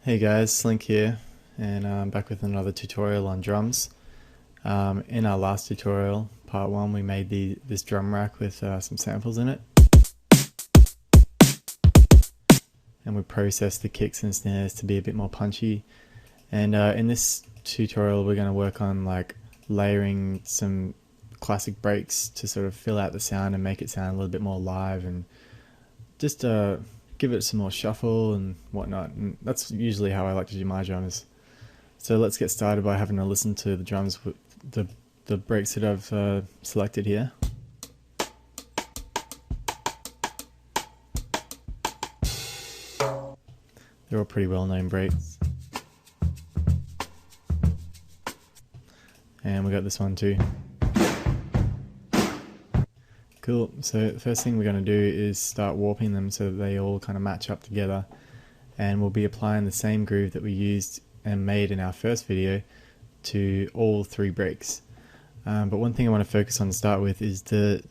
Hey guys, Slynk here, and I'm back with another tutorial on drums. In our last tutorial, part 1, we made this drum rack with some samples in it. And we processed the kicks and snares to be a bit more punchy. And in this tutorial we're going to work on like layering some classic breaks to sort of fill out the sound and make it sound a little bit more live and just give it some more shuffle and whatnot, and that's usually how I like to do my drums. So let's get started by having a listen to the drums with the breaks that I've selected here. They're all pretty well known breaks. And we got this one too. Cool, so the first thing we're going to do is start warping them so that they all kind of match up together, and we'll be applying the same groove that we used and made in our first video to all 3 breaks. But one thing I want to focus on to start with is the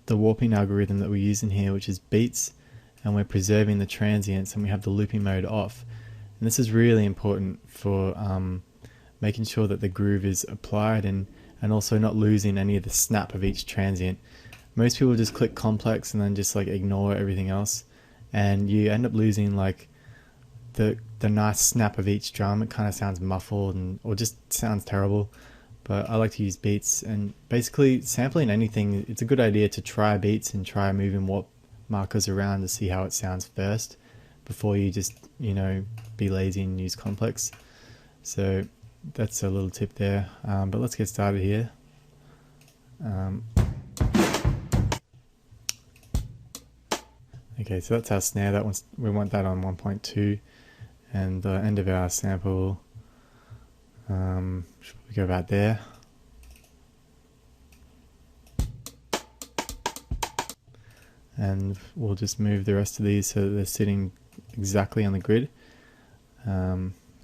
warping algorithm that we use in here, which is beats, and we're preserving the transients and we have the looping mode off. And this is really important for making sure that the groove is applied and also not losing any of the snap of each transient. Most people just click complex and then just like ignore everything else, and you end up losing like the nice snap of each drum. It kind of sounds muffled or just sounds terrible. But I like to use beats, and basically sampling anything, it's a good idea to try beats and try moving warp markers around to see how it sounds first before you just, be lazy and use complex. So that's a little tip there, but let's get started here. Okay, so that's our snare. We want that on 1.2, and the end of our sample should we go about there. And we'll just move the rest of these so that they're sitting exactly on the grid.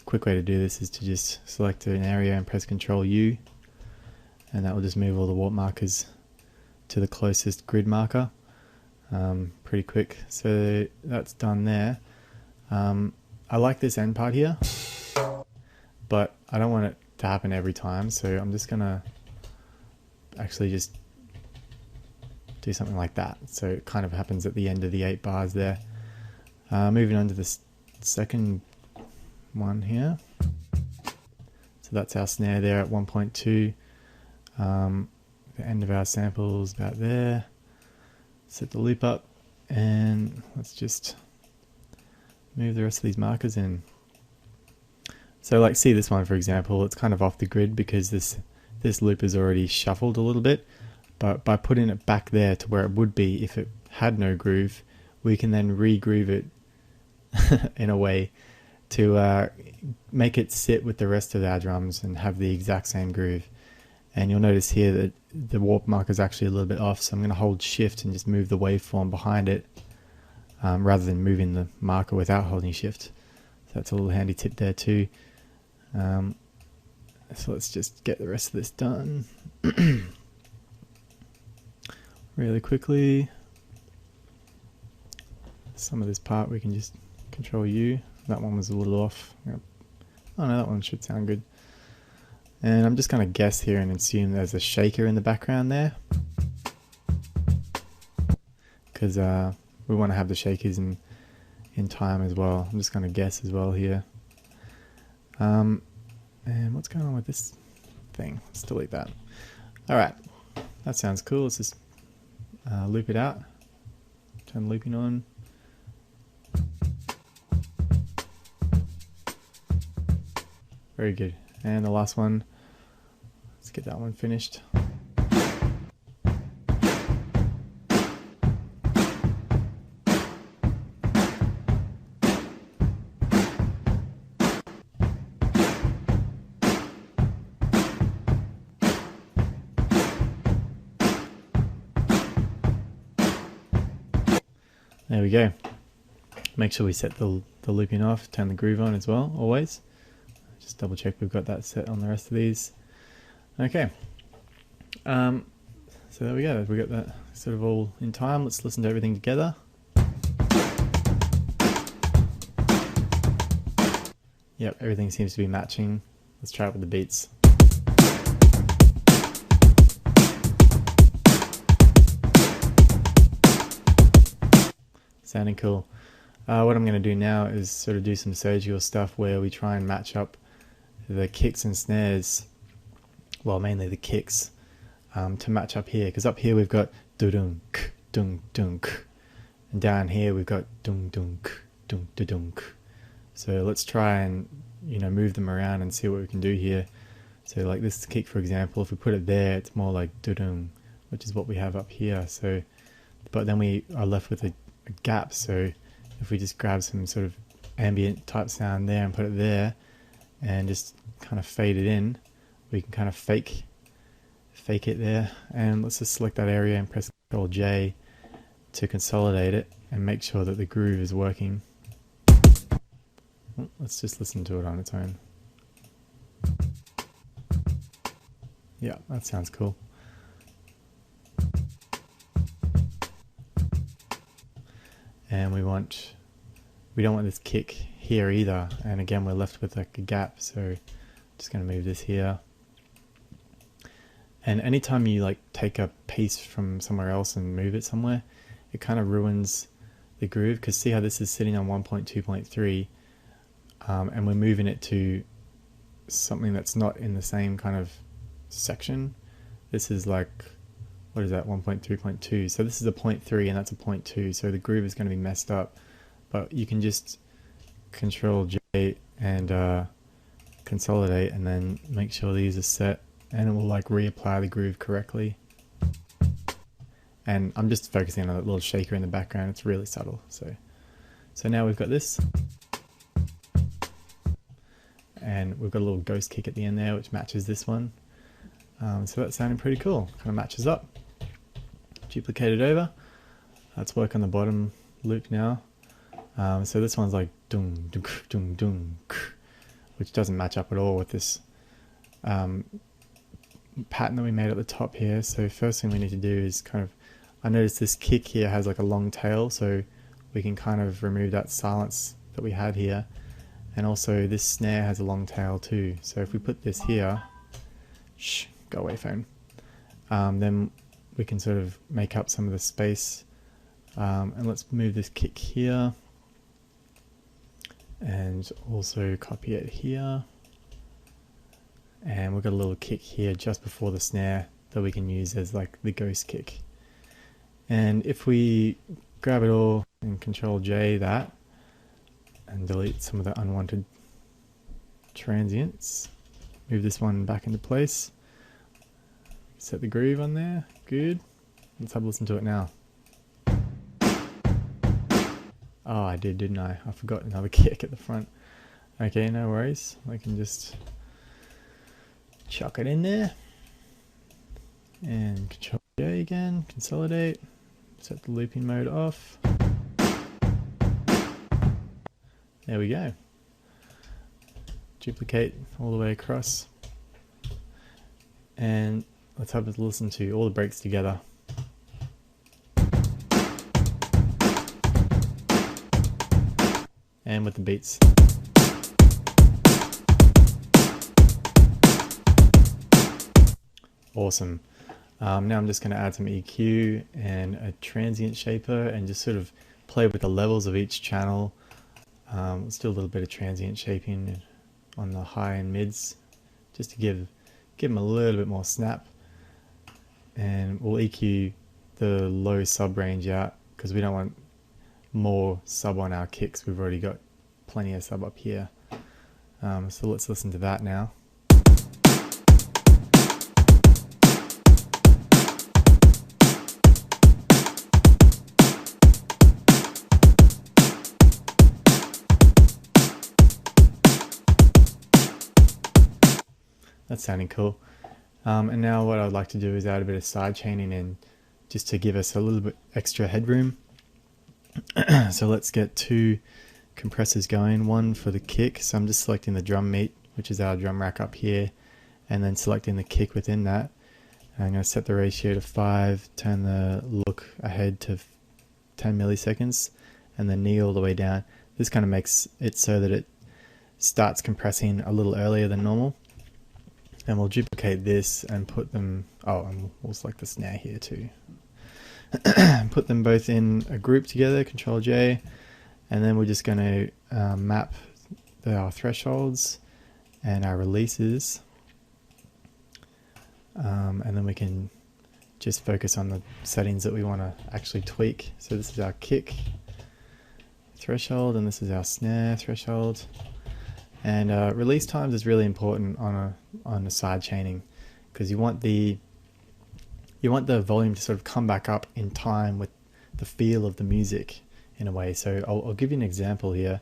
Quick way to do this is to just select an area and press Ctrl U, and that will just move all the warp markers to the closest grid marker. Pretty quick. So that's done there. I like this end part here, but I don't want it to happen every time, so I'm just gonna actually just do something like that, so it kind of happens at the end of the 8 bars there. Moving on to the second one here. So that's our snare there at 1.2. The end of our sample is about there. Set the loop up, and let's just move the rest of these markers in. So like, see this one for example, it's kind of off the grid because this loop is already shuffled a little bit, but by putting it back there to where it would be if it had no groove, we can then re-groove it in a way to make it sit with the rest of our drums and have the exact same groove. And you'll notice here that the warp marker is actually a little bit off, so I'm going to hold shift and just move the waveform behind it rather than moving the marker without holding shift. So that's a little handy tip there too. So let's just get the rest of this done really quickly. Some of this part we can just Ctrl U. That one was a little off. Oh no, that one should sound good. And I'm just going to guess here and assume there's a shaker in the background there, because we want to have the shakers in time as well. I'm just going to guess as well here. And what's going on with this thing? Let's delete that. Alright, that sounds cool. Let's just loop it out. Turn the looping on. Very good. And the last one, let's get that one finished. There we go. Make sure we set the looping off, turn the groove on as well, always. Just double check we've got that set on the rest of these. Okay. So there we go. We got that sort of all in time. Let's listen to everything together. Yep, everything seems to be matching. Let's try it with the beats. Sounding cool. What I'm going to do now is sort of do some surgical stuff where we try and match up the kicks and snares, well, mainly the kicks, to match up here, because up here we've got dunk, dunk, dunk, and down here we've got dunk, dunk, dunk, dunk. So let's try and, you know, move them around and see what we can do here. So like this kick, for example, if we put it there, it's more like dunk, which is what we have up here. So, but then we are left with a gap. So if we just grab some sort of ambient type sound there and put it there, and just kind of fade it in, we can kind of fake it there. And let's just select that area and press Ctrl J to consolidate it and make sure that the groove is working. Let's just listen to it on its own. Yeah, that sounds cool. And we don't want this kick here either, and again we're left with like a gap, so I'm just going to move this here. And anytime you like take a piece from somewhere else and move it somewhere, it kind of ruins the groove, because see how this is sitting on 1.2.3, and we're moving it to something that's not in the same kind of section. This is like, what is that, 1.3.2, so this is a 0.3 and that's a 0.2, so the groove is going to be messed up. But you can just Control J and consolidate, and then make sure these are set, and it will like reapply the groove correctly. And I'm just focusing on that little shaker in the background, it's really subtle. So now we've got this, and we've got a little ghost kick at the end there which matches this one. So that's sounding pretty cool, kind of matches up. Duplicate it over. Let's work on the bottom loop now. So this one's like dung, dung, dung, dung, which doesn't match up at all with this pattern that we made at the top here. So first thing we need to do is kind of, I noticed this kick here has like a long tail, so we can kind of remove that silence that we had here. And also this snare has a long tail too. So if we put this here, shh, go away phone, then we can sort of make up some of the space. And let's move this kick here, and also copy it here, and we've got a little kick here just before the snare that we can use as like the ghost kick. And if we grab it all and Control J that and delete some of the unwanted transients, move this one back into place, set the groove on there, good. Let's have a listen to it now. Oh, I did, didn't I? I forgot another kick at the front. Okay, no worries. I can just chuck it in there. And Control J again, consolidate, set the looping mode off. There we go. Duplicate all the way across. And let's have a listen to all the breaks together. And with the beats. Awesome. Now I'm just going to add some EQ and a transient shaper and just sort of play with the levels of each channel. Let's do a little bit of transient shaping on the high and mids, just to give them a little bit more snap. And we'll EQ the low sub range out, because we don't want more sub on our kicks. We've already got plenty of sub up here. So let's listen to that now. That's sounding cool. And now what I'd like to do is add a bit of side chaining in, just to give us a little bit extra headroom. So let's get two compressors going, one for the kick. So I'm just selecting the drum meat, which is our drum rack up here, and then selecting the kick within that. And I'm going to set the ratio to 5, turn the look ahead to 10 milliseconds, and then knee all the way down. This kind of makes it so that starts compressing a little earlier than normal. And we'll duplicate this and put them, and we'll select the snare here too. Put them both in a group together, Control J, and then we're just going to map our thresholds and our releases, and then we can just focus on the settings that we want to actually tweak. So this is our kick threshold, and this is our snare threshold. And release times is really important on a side chaining, because you want the volume to sort of come back up in time with the feel of the music in a way. So I'll give you an example here.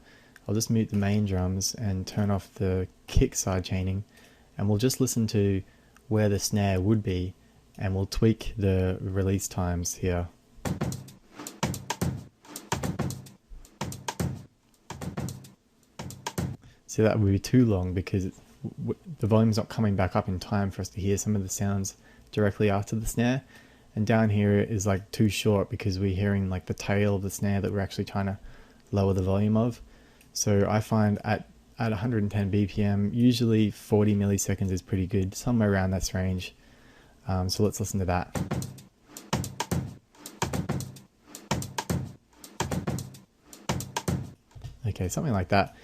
I'll just mute the main drums and turn off the kick side chaining, and we'll just listen to where the snare would be, and we'll tweak the release times here. So that would be too long because the volume's not coming back up in time for us to hear some of the sounds directly after the snare. And down here is like too short because we're hearing like the tail of the snare that we're actually trying to lower the volume of. So I find at 110 BPM, usually 40 milliseconds is pretty good, somewhere around that range. So let's listen to that. Okay, something like that.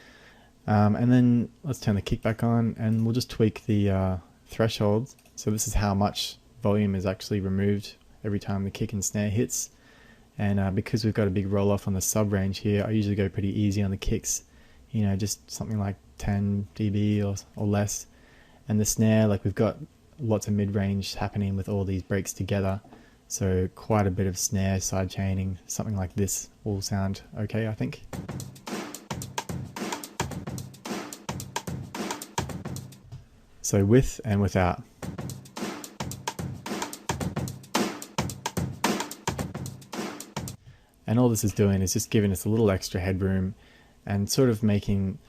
And then let's turn the kick back on, and we'll just tweak the thresholds. So this is how much volume is actually removed every time the kick and snare hits. And because we've got a big roll off on the sub range here, I usually go pretty easy on the kicks, you know, just something like 10 dB or less. And the snare, like we've got lots of mid-range happening with all these breaks together. So quite a bit of snare side chaining, something like this will sound okay, I think. So with and without. And all this is doing is just giving us a little extra headroom and sort of making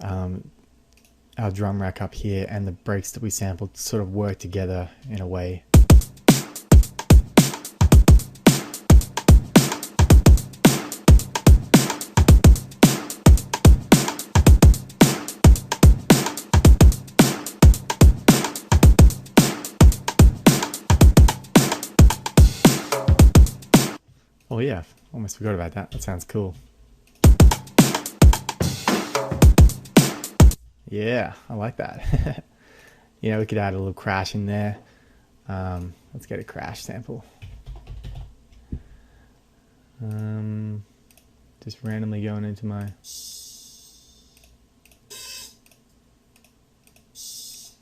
our drum rack up here and the breaks that we sampled sort of work together in a way. Oh yeah, almost forgot about that. That sounds cool. Yeah, I like that. You know, we could add a little crash in there. Let's get a crash sample. Just randomly going into my...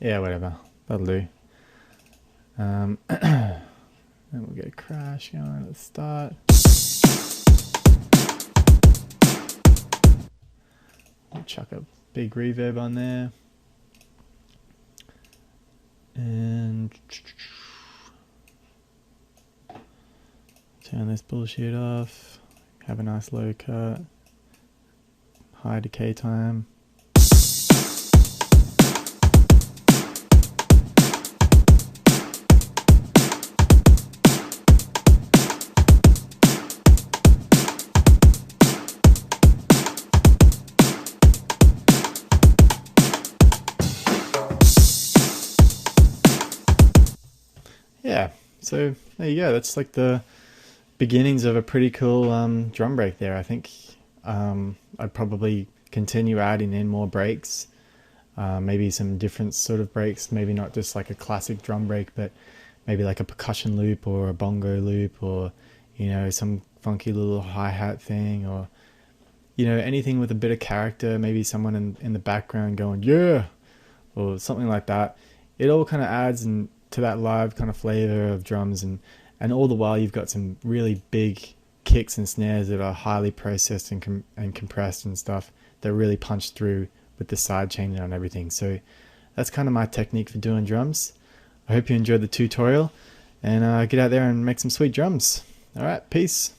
Yeah, whatever. That'll do. And we'll get a crash going at the start. We'll chuck a big reverb on there. And turn this bullshit off. Have a nice low cut. High decay time. Yeah, so there you go. That's like the beginnings of a pretty cool drum break there. I think I'd probably continue adding in more breaks, maybe some different sort of breaks, maybe not just like a classic drum break, but maybe like a percussion loop or a bongo loop, or, you know, some funky little hi-hat thing, or, you know, anything with a bit of character, maybe someone in the background going, yeah, or something like that. It all kind of adds to that live kind of flavor of drums, and all the while you've got some really big kicks and snares that are highly processed and compressed and stuff that really punch through with the side chaining on everything. So that's kind of my technique for doing drums. I hope you enjoyed the tutorial, and get out there and make some sweet drums. All right, peace.